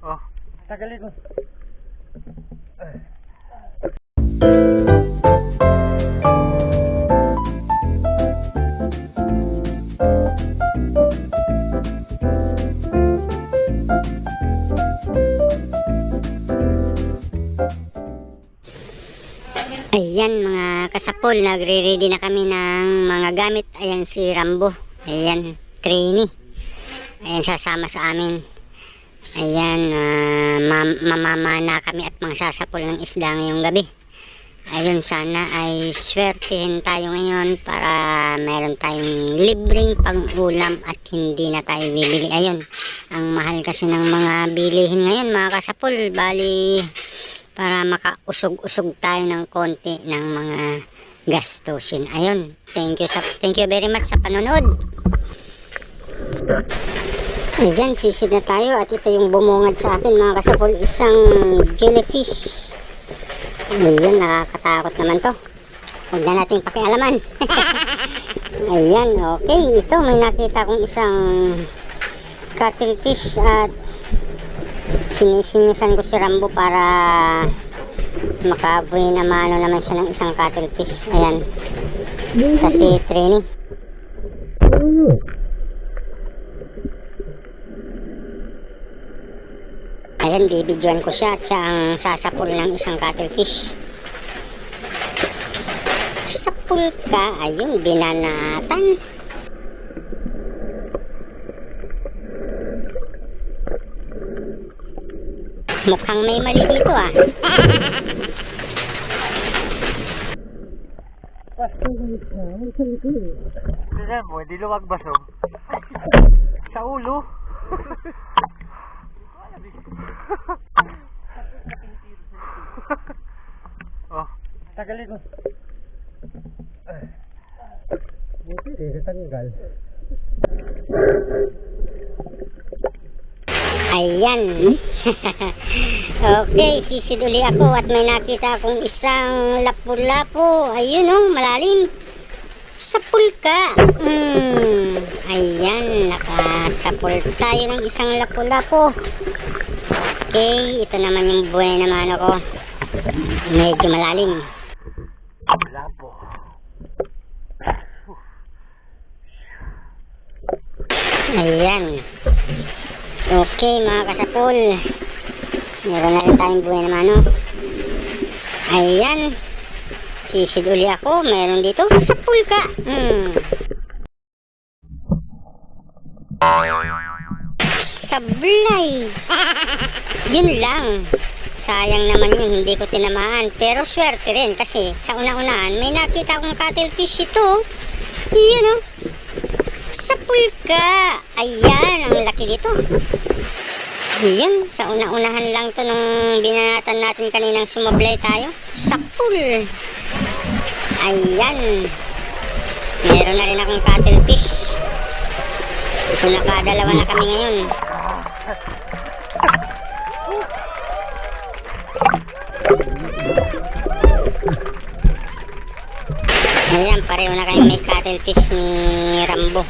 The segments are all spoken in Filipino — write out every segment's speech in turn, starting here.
Oh, tagalin mo. Ayan mga kasapol, nagre-ready na kami ng mga gamit. Ayan si Rambo, ayan trainee, ayan sasama sa amin. Ayan, mamamana kami at mangsasapol ng isda ngayong gabi. Ayun, sana ay swertihin tayo ngayon para meron tayong libreng pang-ulam at hindi na tayo bibili. Ayun, ang mahal kasi ng mga bilihin ngayon mga kasapol, bali para makausog-usog tayo ng konti ng mga gastusin. Ayun, thank you very much sa panonood. Ayan, sisid na tayo at ito yung bumungad sa atin mga kasapol, isang jellyfish. Ayan, nakakatakot naman to, huwag na nating pakialaman. Ayan, okay, ito may nakita kong isang cuttlefish at sinisinisan ko si Rambo para makabuhay na mano naman siya ng isang cuttlefish. Ayan, kasi training. Ayan, bibidyoan ko siya at siya ang sasapul ng isang cuttlefish. Sapul ka, ayun, binanatan. Mukhang may mali dito ah. Tignan mo, hindi luwag baso. Sa ulo. Oh, tagalin mo. Hindi, natanggal. Ayan. Okay, sisid uli ako at may nakita akong isang lapu-lapu. Ayun oh, malalim. Sapul ka. Ayan, nakasapul tayo ng isang lapu-lapu. Okay, ito naman yung buhay naman ako. Medyo malalim. Lapo. Ayan. Okay mga kasapul, meron na rin tayong buhay naman no? Ayan, sisid uli ako. Meron dito sapul ka. Sablay. Yun lang, sayang naman yun, hindi ko tinamaan. Pero swerte rin kasi sa una-unahan may nakita akong cuttlefish ito. Yun o, sapul ka. Ayan, ang laki dito. Yun, sa una-unahan lang to nung binanatan natin kaninang sumablay tayo. Sapul. Ayan, meron na rin akong cuttlefish. So nakadalawa na kami ngayon. Ayan, pareho na kayong may cuttlefish ni Rambo.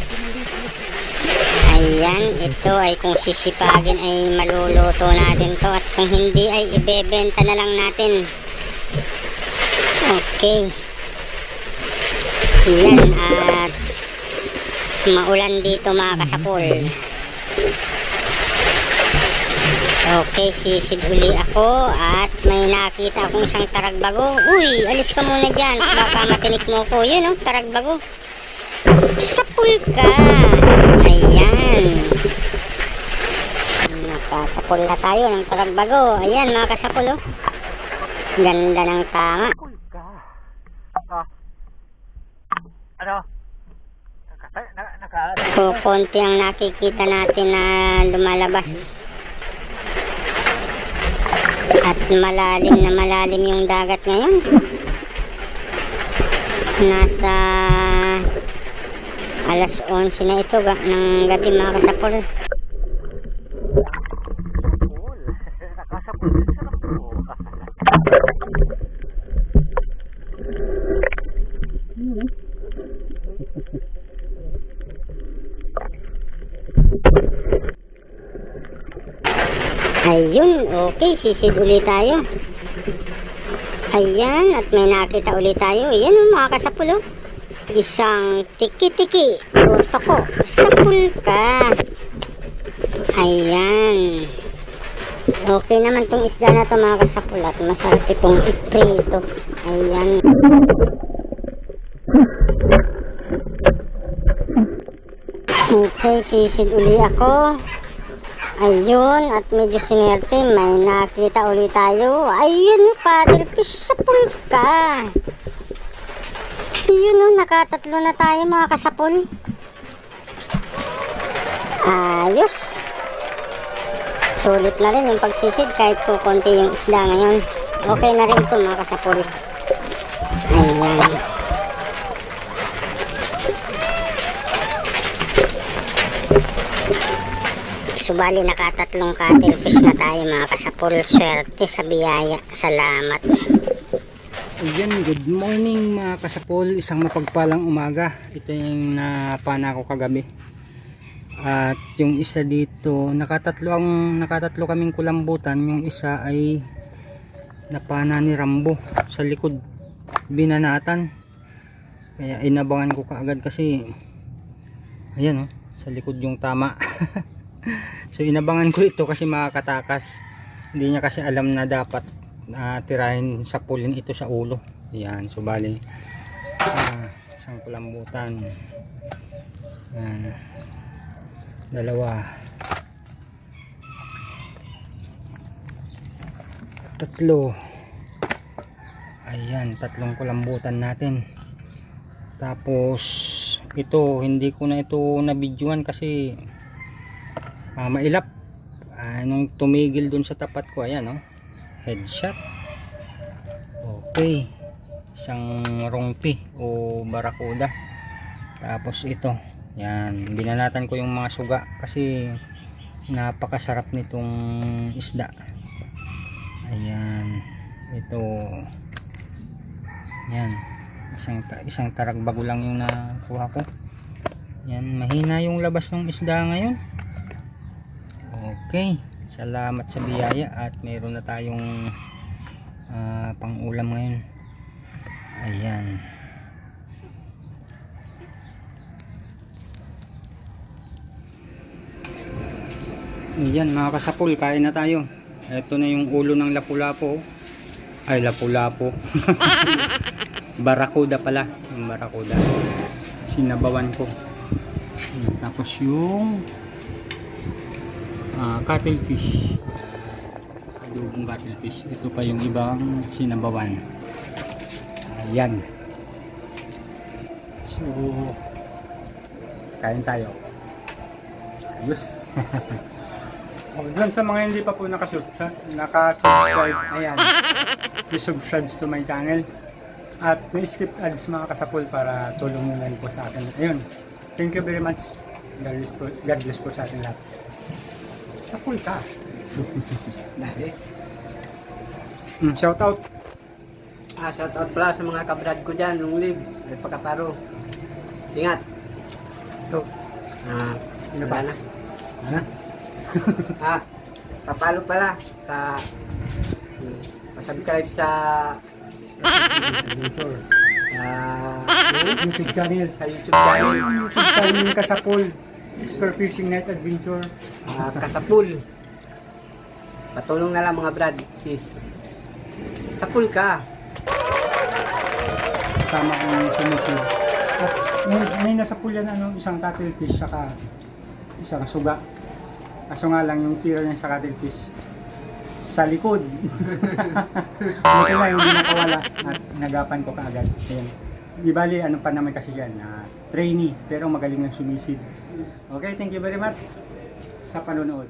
Ayan, ito ay kung sisipagin ay maluluto natin to, at kung hindi ay ibebenta na lang natin. Okay. Ayan, at maulan dito mga kasapol. Okay, sisid uli ako at may nakita akong isang taragbago. Uy, alis ka muna dyan, baka matinik mo ko. Yun oh, taragbago. Sapul ka. Ayan, nakasapul na tayo ng taragbago. Ayan mga kasapul oh, ganda ng tama. Ano? So, konti ang nakikita natin na lumalabas. At malalim na malalim yung dagat ngayon. Nasa Alas 11 na ito ng gabi mga kasapol. Sapul. Nakasapul din sa Rambo. Ayun, okay, sisid ulit tayo. Ayan, at may nakita ulit tayo. Ayan mga kasapul, oh. Isang tiki-tiki o toko sa pulka. Ayan. Okay naman tong isda na to mga kasapul, at masarap itong iprito. Ayan. Okay, sisid uli ako. Ayun, at medyo sinerte, may nakita ulit tayo. Ayun, paddlefish sa pulka. Ayun, oh, nakatatlo na tayo mga kasapul. Ayos. Sulit na rin yung pagsisid kahit kukunti yung isda ngayon. Okay na rin ito mga kasapul. Ayan. Subali nakatatlong cuttlefish na tayo mga kasapul. Swerte sa biyaya. Salamat. Ayan, good morning mga kasapol. Isang mapagpalang umaga. Ito yung napana ko kagabi. At yung isa dito, nakatatlo kaming kulambutan. Yung isa ay napana ni Rambo sa likod, binanatan. Kaya inabangan ko kaagad kasi ayan, oh, sa likod yung tama. So inabangan ko ito kasi makakatakas. Hindi niya kasi alam na dapat tirahin sa pulin ito sa ulo. Ayan, so bali isang kulambutan. Ayan, dalawa, tatlo. Ayan, tatlong kulambutan natin. Tapos ito, hindi ko na ito na-videoan kasi mailap. Nung tumigil dun sa tapat ko, ayan, oh, headshot. Okay, isang rongpi o barakuda. Tapos ito, yan, binanatan ko yung mga suga kasi napakasarap nitong isda. Ayan, ito, yan, isang taragbago lang yung nakuha ko. Yan, mahina yung labas ng isda ngayon. Okay, salamat sa biyaya at mayroon na tayong pang-ulam ngayon. Ayan. Ayan mga kasapul, kain na tayo. Ito na yung ulo ng lapu-lapo. Ay, lapu-lapo. Barakuda pala, yung barakuda. Sinabawan ko. Tapos yung cuttlefish, adobong cuttlefish. Ito pa yung ibang sinabawan. Ayan, so kain tayo. Ayos. Doon sa mga hindi pa po naka-subscribe, ayan, i-subscribe to my channel at may skip ads mga kasapul para tulong nyo lang po sa akin. Ayun, thank you very much. God bless po sa atin lahat. Sa full cast. Dali. Shout out. Shout out pala sa mga kabrad ko dyan, nung live, at pagkaparo. Ingat. Ito. Ano ba na? Ha? Papalo pala sa subscribe sa YouTube channel. sa YouTube channel. YouTube channel Kasapul. Spearfishing Net Adventure. Kasapul. Patulong na lang mga brad, sis. Sapul ka. Kasama kong sumisid. At may nasapul yan, isang cuttlefish saka isang suga. Kaso nga lang yung tira niya sa cuttlefish sa likod. Buti na yung nakawala at nagapan ko kaagad. Ayan. Di bali, ano pa naman kasi yan, trainee pero magaling ng sumisid. Okay, thank you very much sa panonood.